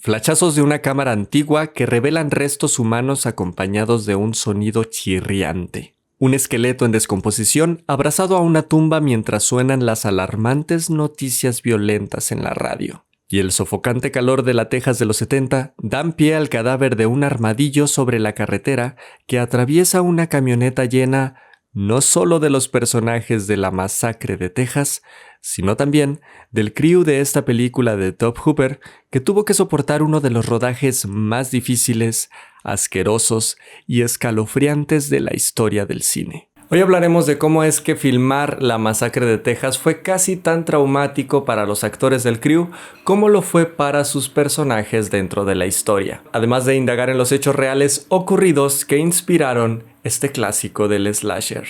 Flachazos de una cámara antigua que revelan restos humanos acompañados de un sonido chirriante. Un esqueleto en descomposición abrazado a una tumba mientras suenan las alarmantes noticias violentas en la radio. Y el sofocante calor de la Texas de los 70 dan pie al cadáver de un armadillo sobre la carretera que atraviesa una camioneta llena no solo de los personajes de la masacre de Texas, sino también del crew de esta película de Tobe Hooper que tuvo que soportar uno de los rodajes más difíciles, asquerosos y escalofriantes de la historia del cine. Hoy hablaremos de cómo es que filmar la masacre de Texas fue casi tan traumático para los actores del crew como lo fue para sus personajes dentro de la historia, además de indagar en los hechos reales ocurridos que inspiraron este clásico del slasher.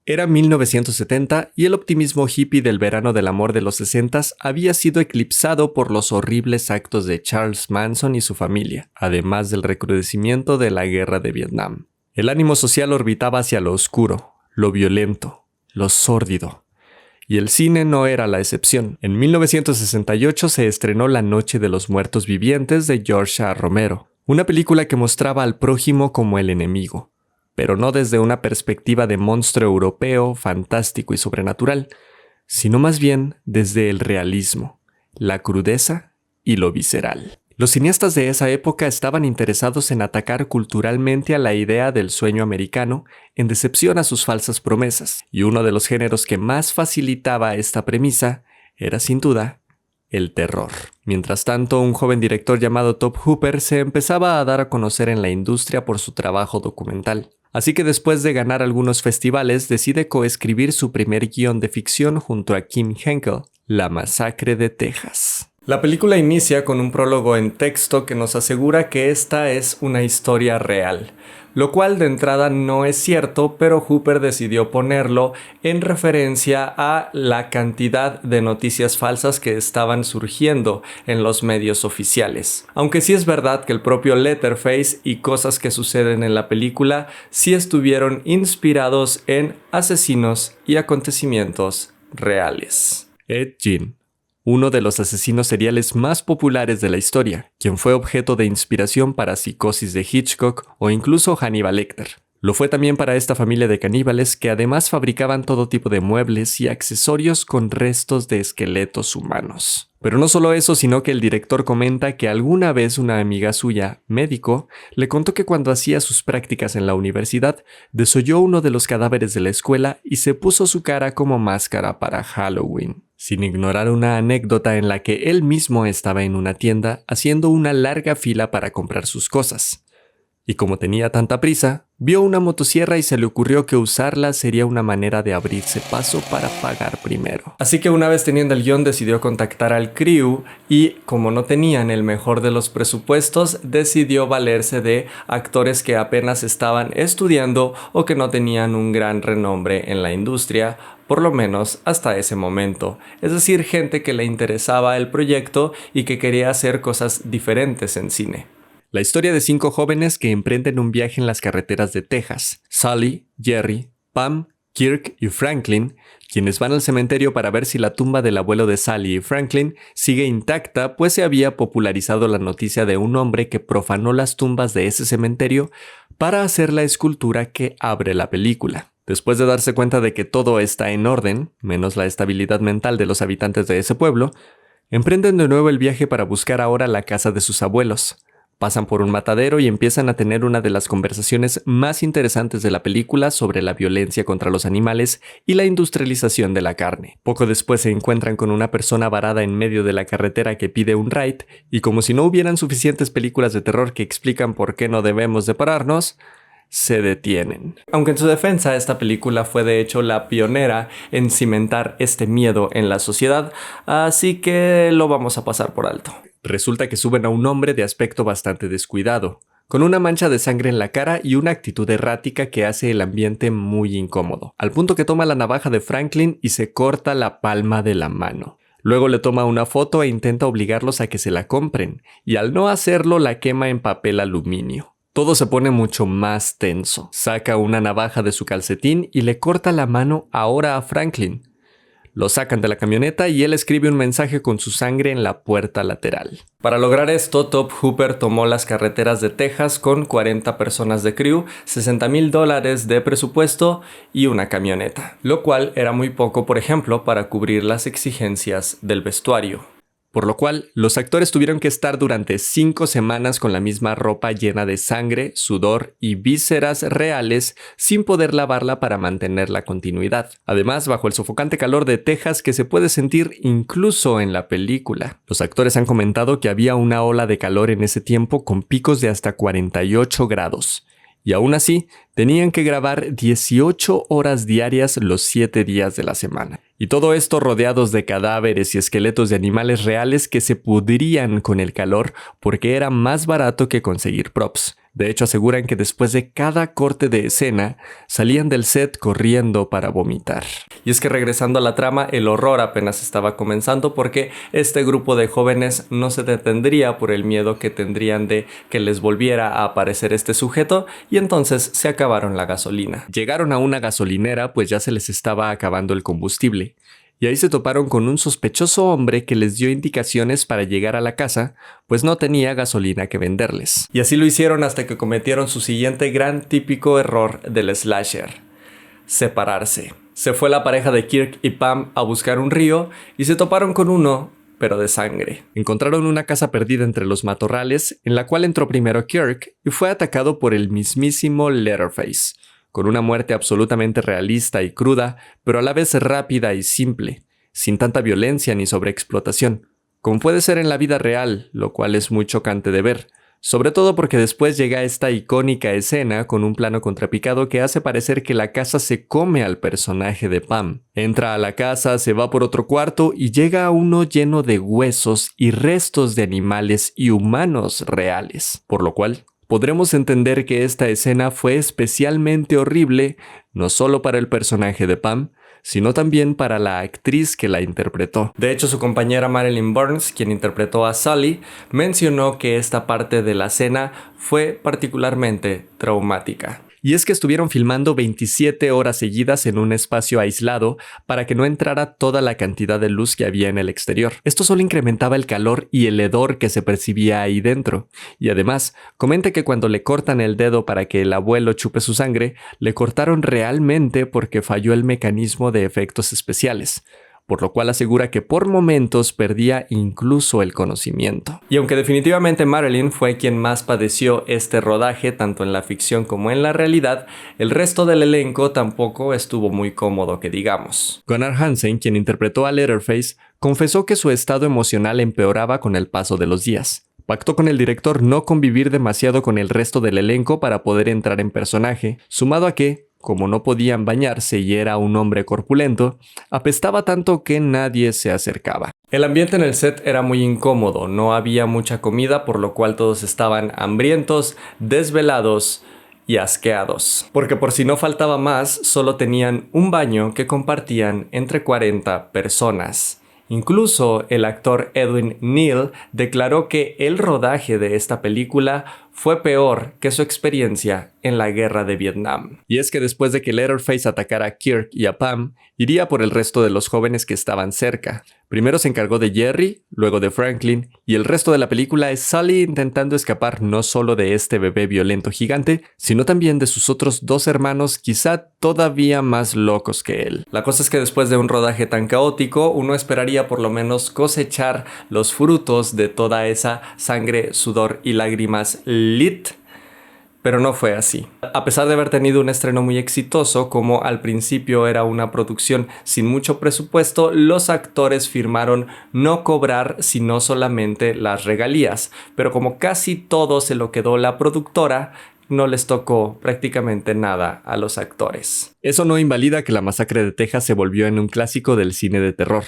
Era 1970 y el optimismo hippie del verano del amor de los 60s había sido eclipsado por los horribles actos de Charles Manson y su familia, además del recrudecimiento de la guerra de Vietnam. El ánimo social orbitaba hacia lo oscuro, lo violento, lo sórdido. Y el cine no era la excepción. En 1968 se estrenó La Noche de los Muertos Vivientes de George A. Romero, una película que mostraba al prójimo como el enemigo, pero no desde una perspectiva de monstruo europeo, fantástico y sobrenatural, sino más bien desde el realismo, la crudeza y lo visceral. Los cineastas de esa época estaban interesados en atacar culturalmente a la idea del sueño americano en decepción a sus falsas promesas, y uno de los géneros que más facilitaba esta premisa era sin duda el terror. Mientras tanto, un joven director llamado Tobe Hooper se empezaba a dar a conocer en la industria por su trabajo documental. Así que después de ganar algunos festivales, decide coescribir su primer guión de ficción junto a Kim Henkel, La Masacre de Texas. La película inicia con un prólogo en texto que nos asegura que esta es una historia real, lo cual de entrada no es cierto, pero Hooper decidió ponerlo en referencia a la cantidad de noticias falsas que estaban surgiendo en los medios oficiales. Aunque sí es verdad que el propio Leatherface y cosas que suceden en la película sí estuvieron inspirados en asesinos y acontecimientos reales. Ed Gein, uno de los asesinos seriales más populares de la historia, quien fue objeto de inspiración para Psicosis de Hitchcock o incluso Hannibal Lecter. Lo fue también para esta familia de caníbales que además fabricaban todo tipo de muebles y accesorios con restos de esqueletos humanos. Pero no solo eso, sino que el director comenta que alguna vez una amiga suya, médico, le contó que cuando hacía sus prácticas en la universidad, desolló uno de los cadáveres de la escuela y se puso su cara como máscara para Halloween, sin ignorar una anécdota en la que él mismo estaba en una tienda haciendo una larga fila para comprar sus cosas. Y como tenía tanta prisa, vio una motosierra y se le ocurrió que usarla sería una manera de abrirse paso para pagar primero. Así que una vez teniendo el guión decidió contactar al crew y, como no tenían el mejor de los presupuestos, decidió valerse de actores que apenas estaban estudiando o que no tenían un gran renombre en la industria, por lo menos hasta ese momento. Es decir, gente que le interesaba el proyecto y que quería hacer cosas diferentes en cine. La historia de 5 jóvenes que emprenden un viaje en las carreteras de Texas. Sally, Jerry, Pam, Kirk y Franklin, quienes van al cementerio para ver si la tumba del abuelo de Sally y Franklin sigue intacta, pues se había popularizado la noticia de un hombre que profanó las tumbas de ese cementerio para hacer la escultura que abre la película. Después de darse cuenta de que todo está en orden, menos la estabilidad mental de los habitantes de ese pueblo, emprenden de nuevo el viaje para buscar ahora la casa de sus abuelos. Pasan por un matadero y empiezan a tener una de las conversaciones más interesantes de la película sobre la violencia contra los animales y la industrialización de la carne. Poco después se encuentran con una persona varada en medio de la carretera que pide un ride, y como si no hubieran suficientes películas de terror que explican por qué no debemos de pararnos, se detienen. Aunque en su defensa, esta película fue de hecho la pionera en cimentar este miedo en la sociedad, así que lo vamos a pasar por alto. Resulta que suben a un hombre de aspecto bastante descuidado, con una mancha de sangre en la cara y una actitud errática que hace el ambiente muy incómodo, al punto que toma la navaja de Franklin y se corta la palma de la mano. Luego le toma una foto e intenta obligarlos a que se la compren, y al no hacerlo la quema en papel aluminio. Todo se pone mucho más tenso. Saca una navaja de su calcetín y le corta la mano ahora a Franklin. Lo sacan de la camioneta y él escribe un mensaje con su sangre en la puerta lateral. Para lograr esto, Top Hooper tomó las carreteras de Texas con 40 personas de crew, $60,000 de presupuesto y una camioneta, lo cual era muy poco, por ejemplo, para cubrir las exigencias del vestuario. Por lo cual, los actores tuvieron que estar durante 5 semanas con la misma ropa llena de sangre, sudor y vísceras reales sin poder lavarla para mantener la continuidad. Además, bajo el sofocante calor de Texas que se puede sentir incluso en la película. Los actores han comentado que había una ola de calor en ese tiempo con picos de hasta 48 grados. Y aún así, tenían que grabar 18 horas diarias los 7 días de la semana. Y todo esto rodeados de cadáveres y esqueletos de animales reales que se pudrían con el calor porque era más barato que conseguir props. De hecho, aseguran que después de cada corte de escena, salían del set corriendo para vomitar. Y es que regresando a la trama, el horror apenas estaba comenzando porque este grupo de jóvenes no se detendría por el miedo que tendrían de que les volviera a aparecer este sujeto y entonces se acabaron la gasolina. Llegaron a una gasolinera pues ya se les estaba acabando el combustible. Y ahí se toparon con un sospechoso hombre que les dio indicaciones para llegar a la casa, pues no tenía gasolina que venderles. Y así lo hicieron hasta que cometieron su siguiente gran típico error del slasher: separarse. Se fue la pareja de Kirk y Pam a buscar un río y se toparon con uno, pero de sangre. Encontraron una casa perdida entre los matorrales, en la cual entró primero Kirk y fue atacado por el mismísimo Leatherface, con una muerte absolutamente realista y cruda, pero a la vez rápida y simple, sin tanta violencia ni sobreexplotación, como puede ser en la vida real, lo cual es muy chocante de ver, sobre todo porque después llega esta icónica escena con un plano contrapicado que hace parecer que la casa se come al personaje de Pam. Entra a la casa, se va por otro cuarto y llega a uno lleno de huesos y restos de animales y humanos reales, por lo cual podremos entender que esta escena fue especialmente horrible, no solo para el personaje de Pam, sino también para la actriz que la interpretó. De hecho, su compañera Marilyn Burns, quien interpretó a Sully, mencionó que esta parte de la escena fue particularmente traumática. Y es que estuvieron filmando 27 horas seguidas en un espacio aislado para que no entrara toda la cantidad de luz que había en el exterior. Esto solo incrementaba el calor y el hedor que se percibía ahí dentro. Y además, comenta que cuando le cortan el dedo para que el abuelo chupe su sangre, le cortaron realmente porque falló el mecanismo de efectos especiales, por lo cual asegura que por momentos perdía incluso el conocimiento. Y aunque definitivamente Marilyn fue quien más padeció este rodaje, tanto en la ficción como en la realidad, el resto del elenco tampoco estuvo muy cómodo que digamos. Gunnar Hansen, quien interpretó a Leatherface, confesó que su estado emocional empeoraba con el paso de los días. Pactó con el director no convivir demasiado con el resto del elenco para poder entrar en personaje, sumado a que, como no podían bañarse y era un hombre corpulento, apestaba tanto que nadie se acercaba. El ambiente en el set era muy incómodo, no había mucha comida, por lo cual todos estaban hambrientos, desvelados y asqueados. Porque por si no faltaba más, solo tenían un baño que compartían entre 40 personas. Incluso el actor Edwin Neal declaró que el rodaje de esta película fue peor que su experiencia en la guerra de Vietnam. Y es que después de que Leatherface atacara a Kirk y a Pam, iría por el resto de los jóvenes que estaban cerca. Primero se encargó de Jerry, luego de Franklin, y el resto de la película es Sully intentando escapar no solo de este bebé violento gigante, sino también de sus otros 2 hermanos quizá todavía más locos que él. La cosa es que después de un rodaje tan caótico, uno esperaría por lo menos cosechar los frutos de toda esa sangre, sudor y lágrimas lit, pero no fue así. A pesar de haber tenido un estreno muy exitoso, como al principio era una producción sin mucho presupuesto, los actores firmaron no cobrar sino solamente las regalías, pero como casi todo se lo quedó la productora, no les tocó prácticamente nada a los actores. Eso no invalida que La Masacre de Texas se volvió en un clásico del cine de terror.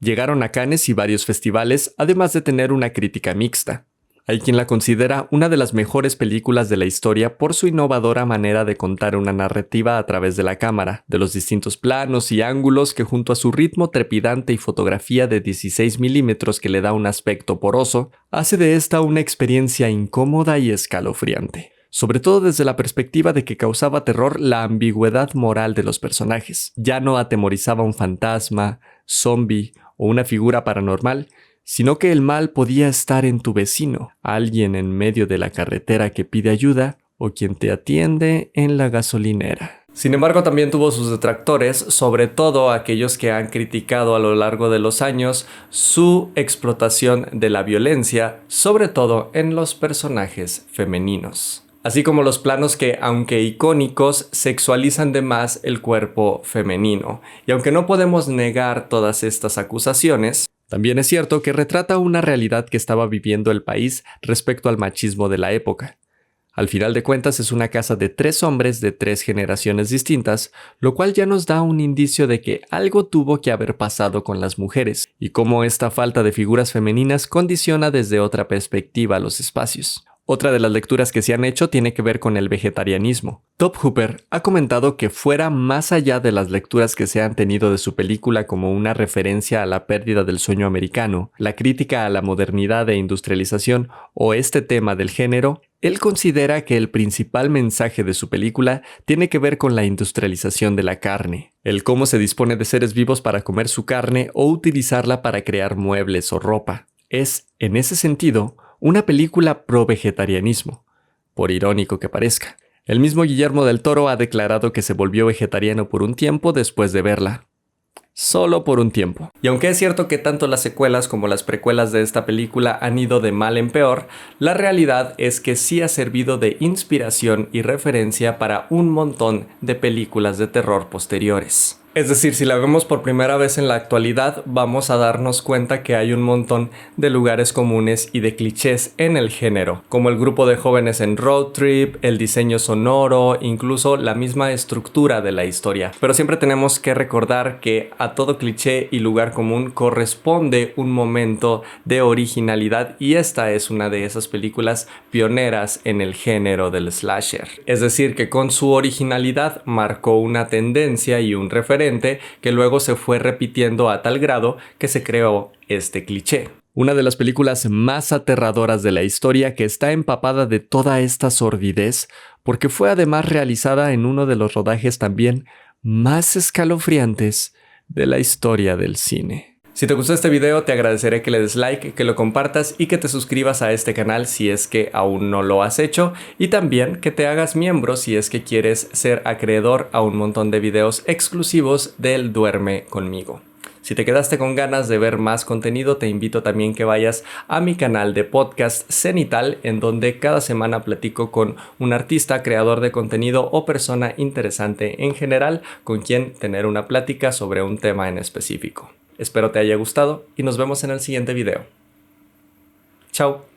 Llegaron a Cannes y varios festivales, además de tener una crítica mixta. Hay quien la considera una de las mejores películas de la historia por su innovadora manera de contar una narrativa a través de la cámara, de los distintos planos y ángulos que junto a su ritmo trepidante y fotografía de 16 milímetros que le da un aspecto poroso, hace de esta una experiencia incómoda y escalofriante. Sobre todo desde la perspectiva de que causaba terror la ambigüedad moral de los personajes. Ya no atemorizaba un fantasma, zombie o una figura paranormal, sino que el mal podía estar en tu vecino, alguien en medio de la carretera que pide ayuda o quien te atiende en la gasolinera. Sin embargo, también tuvo sus detractores, sobre todo aquellos que han criticado a lo largo de los años su explotación de la violencia, sobre todo en los personajes femeninos. Así como los planos que, aunque icónicos, sexualizan de más el cuerpo femenino. Y aunque no podemos negar todas estas acusaciones, también es cierto que retrata una realidad que estaba viviendo el país respecto al machismo de la época. Al final de cuentas es una casa de 3 hombres de 3 generaciones distintas, lo cual ya nos da un indicio de que algo tuvo que haber pasado con las mujeres, y cómo esta falta de figuras femeninas condiciona desde otra perspectiva los espacios. Otra de las lecturas que se han hecho tiene que ver con el vegetarianismo. Top Hooper ha comentado que fuera más allá de las lecturas que se han tenido de su película como una referencia a la pérdida del sueño americano, la crítica a la modernidad e industrialización o este tema del género, él considera que el principal mensaje de su película tiene que ver con la industrialización de la carne, el cómo se dispone de seres vivos para comer su carne o utilizarla para crear muebles o ropa. Es, en ese sentido, una película pro-vegetarianismo, por irónico que parezca. El mismo Guillermo del Toro ha declarado que se volvió vegetariano por un tiempo después de verla. Solo por un tiempo. Y aunque es cierto que tanto las secuelas como las precuelas de esta película han ido de mal en peor, la realidad es que sí ha servido de inspiración y referencia para un montón de películas de terror posteriores. Es decir, si la vemos por primera vez en la actualidad, vamos a darnos cuenta que hay un montón de lugares comunes y de clichés en el género, como el grupo de jóvenes en road trip, el diseño sonoro, incluso la misma estructura de la historia. Pero siempre tenemos que recordar que a todo cliché y lugar común corresponde un momento de originalidad, y esta es una de esas películas pioneras en el género del slasher. Es decir, que con su originalidad marcó una tendencia y un referente que luego se fue repitiendo a tal grado que se creó este cliché. Una de las películas más aterradoras de la historia, que está empapada de toda esta sordidez, porque fue además realizada en uno de los rodajes también más escalofriantes de la historia del cine. Si te gustó este video, te agradeceré que le des like, que lo compartas y que te suscribas a este canal si es que aún no lo has hecho, y también que te hagas miembro si es que quieres ser acreedor a un montón de videos exclusivos del Duerme Conmigo. Si te quedaste con ganas de ver más contenido, te invito también que vayas a mi canal de podcast Cenital, en donde cada semana platico con un artista, creador de contenido o persona interesante en general con quien tener una plática sobre un tema en específico. Espero te haya gustado y nos vemos en el siguiente video. Chao.